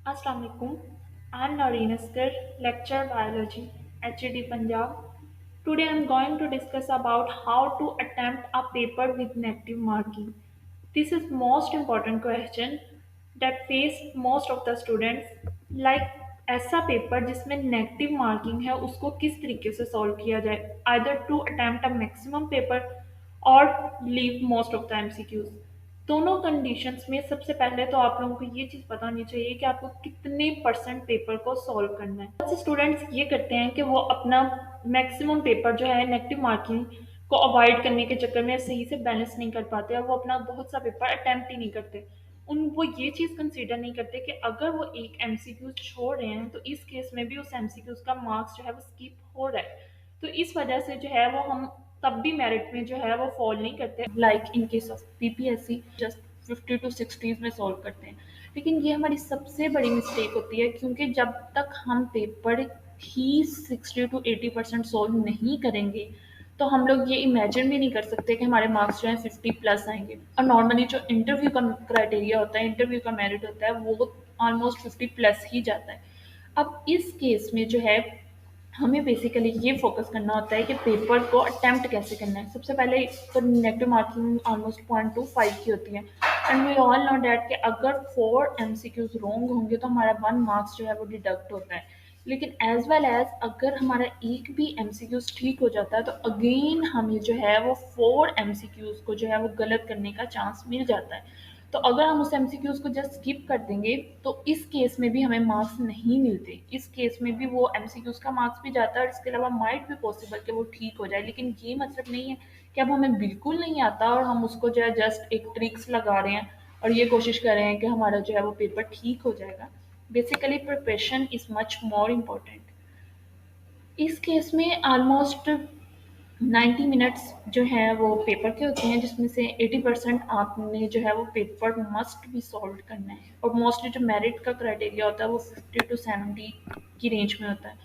Assalamu alaikum. I am Noreen Askar, lecturer biology, HED Punjab. Today I am going to discuss about how to attempt a paper with negative marking. This is most important question that face most of the students. Like ऐसा paper जिसमें negative marking है उसको किस तरीके से solve किया जाए either to attempt a maximum paper और leave most of the MCQs. दोनों कंडीशंस में सबसे पहले तो आप लोगों को ये चीज़ पता होनी चाहिए कि आपको कितने परसेंट पेपर को सॉल्व करना है। बहुत से स्टूडेंट्स ये करते हैं कि वो अपना मैक्सिमम पेपर जो है नेगेटिव मार्किंग को अवॉइड करने के चक्कर में सही से बैलेंस नहीं कर पाते और वो अपना बहुत सा पेपर अटेम्प्ट ही नहीं करते। उन वो ये चीज़ कंसीडर नहीं करते कि अगर वो एक एमसीक्यू छोड़ रहे हैं तो इस केस में भी उस एमसीक्यूज का मार्क्स जो है वो स्किप हो रहा है। तो इस वजह से जो है वो हम तब भी मेरिट में जो है वो फॉल नहीं करते like in case of PPSC just 50 to 60 में सॉल्व करते हैं। लेकिन ये हमारी सबसे बड़ी मिस्टेक होती है क्योंकि जब तक हम पेपर ही 60 to 80% सॉल्व नहीं करेंगे तो हम लोग ये इमेजिन भी नहीं कर सकते कि हमारे मार्क्स जो है 50+ आएंगे। और नॉर्मली जो इंटरव्यू का क्राइटेरिया होता है, इंटरव्यू का मेरिट होता है, वो ऑलमोस्ट 50+ ही जाता है। अब इस केस में जो है हमें बेसिकली ये फोकस करना होता है कि पेपर को अटेम्प्ट कैसे करना है। सबसे पहले तो नेगेटिव मार्किंग ऑलमोस्ट 0.25 की होती है and we all know that कि अगर 4 एमसीक्यूज रॉन्ग होंगे तो हमारा 1 मार्क्स जो है वो डिडक्ट होता है। लेकिन एज वेल एज अगर हमारा एक भी एमसीक्यूज ठीक हो जाता है तो अगेन हमें जो है वो 4 एमसीक्यूज को जो है वो गलत करने का चांस मिल जाता है। तो अगर हम उस एमसीक्यूज को जस्ट स्किप कर देंगे तो इस केस में भी हमें मार्क्स नहीं मिलते। इस केस में भी वो एमसीक्यूज का मार्क्स भी जाता है और इसके अलावा माइट भी पॉसिबल कि वो ठीक हो जाए। लेकिन ये मतलब नहीं है कि अब हमें बिल्कुल नहीं आता और हम उसको जो है जस्ट एक ट्रिक्स लगा रहे हैं और ये कोशिश कर रहे हैं कि हमारा जो है वो पेपर ठीक हो जाएगा। Basically preparation is much more important. इस केस में ऑलमोस्ट 90 मिनट्स जो है वो पेपर के होते हैं जिसमें से 80% आपने जो है वो पेपर मस्ट भी सॉल्व करना है और मोस्टली जो मेरिट का क्राइटेरिया होता है वो 50 to 70 की रेंज में होता है।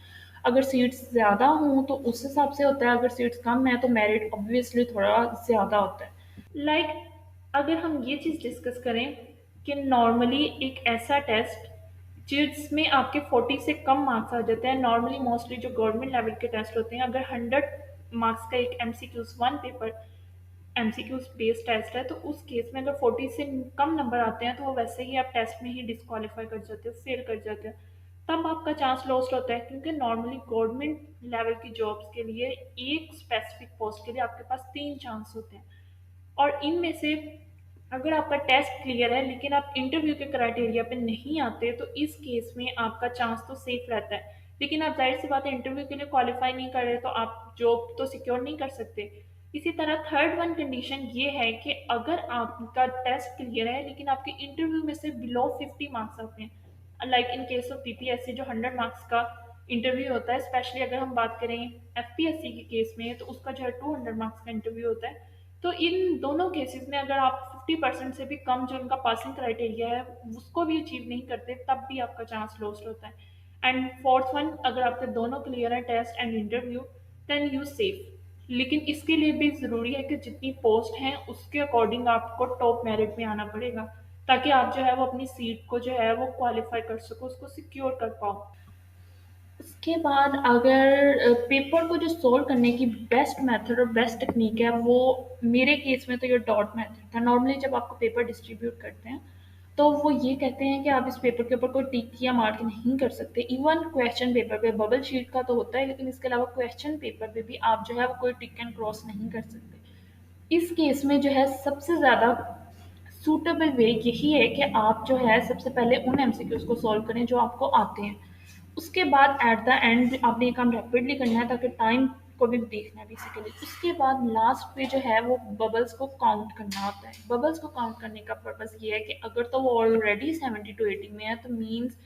अगर सीट्स ज़्यादा हों तो उस हिसाब से होता है, अगर सीट्स कम है तो मेरिट ऑब्वियसली थोड़ा ज़्यादा होता है। अगर हम ये चीज़ डिस्कस करें कि नॉर्मली एक ऐसा टेस्ट जिसमें आपके 40 से कम मार्क्स आ जाते हैं। नॉर्मली मोस्टली जो गवर्नमेंट लेवल के टेस्ट होते हैं अगर 100 मार्क्स का एक MCQs one paper MCQs based test है तो उस केस में अगर 40 से कम नंबर आते हैं तो वो वैसे ही आप टेस्ट में ही डिस्क्वालीफाई कर जाते हो, फेल कर जाते हो। तब आपका चांस लॉस्ट होता है क्योंकि नॉर्मली गवर्नमेंट लेवल की जॉब्स के लिए एक स्पेसिफिक पोस्ट के लिए आपके पास 3 चांस होते हैं और इनमें से अगर आपका टेस्ट क्लियर है लेकिन आप इंटरव्यू के क्राइटेरिया पे नहीं आते तो इस केस में आपका चांस तो सेफ रहता है। लेकिन आप जाहिर सी बात है इंटरव्यू के लिए क्वालिफाई नहीं कर रहे तो आप जॉब तो सिक्योर नहीं कर सकते। इसी तरह थर्ड वन कंडीशन ये है कि अगर आपका टेस्ट क्लियर है लेकिन आपके इंटरव्यू में से बिलो 50 मार्क्स आते हैं like in case of PPSC जो 100 मार्क्स का इंटरव्यू होता है, स्पेशली अगर हम बात करें एफपीएससी के केस में तो उसका जो है 200 मार्क्स का इंटरव्यू होता है। तो इन दोनों केसेस में अगर आप 50% से भी कम जो उनका पासिंग क्राइटेरिया है उसको भी अचीव नहीं करते तब भी आपका चांस लॉस्ट होता है। एंड फोर्थ वन अगर आपके दोनों क्लियर है test and interview then you safe. लेकिन इसके लिए भी ज़रूरी है कि जितनी पोस्ट हैं उसके अकॉर्डिंग आपको टॉप मेरिट में आना पड़ेगा ताकि आप जो है वो अपनी सीट को जो है वो क्वालिफाई कर सको, उसको सिक्योर कर पाओ। उसके बाद अगर पेपर को जो सोल्व करने की बेस्ट मेथड और बेस्ट टेक्निक है वो मेरे केस में तो ये डॉट मेथड था। नॉर्मली जब आपको पेपर डिस्ट्रीब्यूट करते हैं तो वो ये कहते हैं कि आप इस पेपर के ऊपर कोई टिक या मार्क नहीं कर सकते। इवन क्वेश्चन पेपर पे बबल शीट का तो होता है लेकिन इसके अलावा क्वेश्चन पेपर पे भी आप जो है वो कोई टिक एंड क्रॉस नहीं कर सकते। इस केस में जो है सबसे ज़्यादा सूटेबल वे यही है कि आप जो है सबसे पहले उन एमसीक्यूज को सॉल्व करें जो आपको आते हैं। उसके बाद एट द एंड आपने ये काम रैपिडली करना है ताकि टाइम को भी देखना है बेसिकली। उसके बाद लास्ट पे जो है वो बबल्स को काउंट करना होता है। बबल्स को काउंट करने का पर्पस ये है कि अगर तो वो ऑलरेडी 70 to 80 में है तो means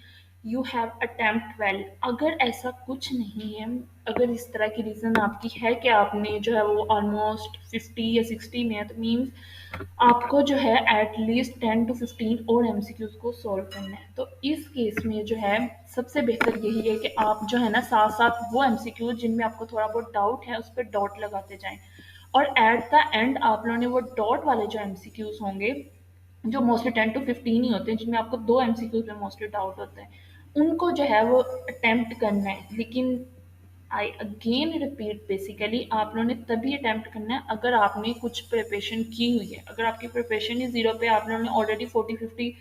you have attempt well. अगर ऐसा कुछ नहीं है, अगर इस तरह की रीज़न आपकी है कि आपने जो है वो ऑलमोस्ट 50 या 60 में है तो मीन्स आपको जो है एटलीस्ट 10 to 15 और एमसीक्यूज को सॉल्व करना है। तो इस केस में जो है सबसे बेहतर यही है कि आप जो है ना साथ साथ वो एमसीक्यूज जिनमें आपको थोड़ा बहुत डाउट है उस पर डॉट लगाते जाएं और एट द एंड आप लोगों ने वो डॉट वाले जो एमसीक्यूज होंगे जो मोस्टली 10 to 15 ही होते हैं, जिनमें आपको 2 MCQs में मोस्टली डाउट होता है, उनको जो है वो अटेम्प्ट करना है। लेकिन आई अगेन रिपीट, बेसिकली आप लोगों ने तभी अटेम्प्ट करना है अगर आपने कुछ प्रिपरेशन की हुई है। अगर आपकी प्रिपरेशन ही ज़ीरो पे, आप लोगों ने ऑलरेडी 40-50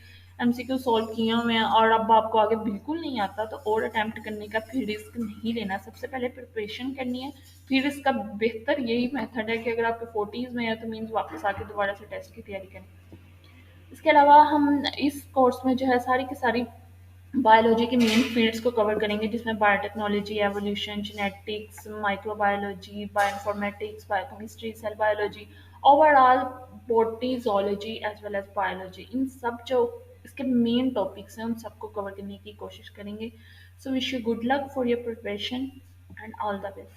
MCQ सॉल्व किए हुए हैं और अब आपको आगे बिल्कुल नहीं आता, तो और अटेम्प्ट करने का फिर रिस्क नहीं लेना। सबसे पहले प्रिपरेशन करनी है, फिर इसका बेहतर यही मेथड है कि अगर आपके 40s में है तो मीन्स वापस आके दोबारा से टेस्ट की तैयारी करें। इसके अलावा हम इस कोर्स में जो है सारी की सारी बायोलॉजी के मेन फील्ड्स को कवर करेंगे, जिसमें biotechnology, evolution, genetics, microbiology, bioinformatics, biochemistry, cell biology, overall botany, zoology as well as biology, इन सब जो इसके मेन टॉपिक्स हैं उन सबको कवर करने की कोशिश करेंगे। So wish you good luck for your preparation and all the best.